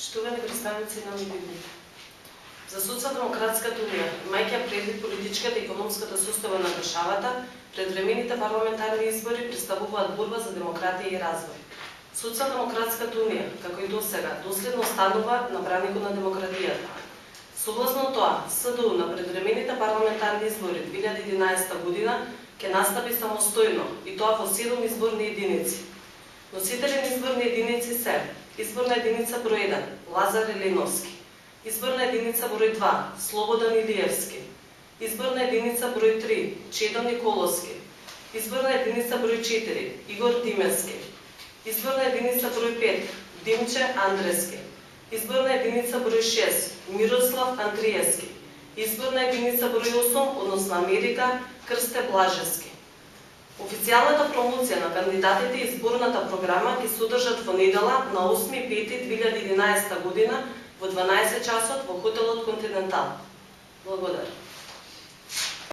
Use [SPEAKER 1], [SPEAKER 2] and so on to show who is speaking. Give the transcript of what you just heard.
[SPEAKER 1] Штувани представници на медиумите. За Социјалдемократската унија, имајќи предвид политичката и економската состава на државата, предвремените парламентарни избори представуваат борба за демократија и развој. Социјалдемократската унија, како и досега, доследно останува на браникот на демократијата. Согласно тоа, СДУ на предвремените парламентарни избори 2011 година ќе настапи самостојно, и тоа во 7 изборни единици. Носители на изборни единици се изборна единица број 1 Лазар Еленовски, изборна единица број 2 Слободан Илиевски, изборна единица број 3 Чедо Николовски, изборна единица број 4 Игор Тимевски, изборна единица број 5 Димче Андрески, изборна единица број 6 Мирослав Андриевски, изборна единица број 8, односно Америка Крсте Блажевски. Официјалната промоција на кандидатите и изборната програма ќе се одржат во недела на 8.5.2011 година во 12 часот во хотелот Континентал. Благодарам.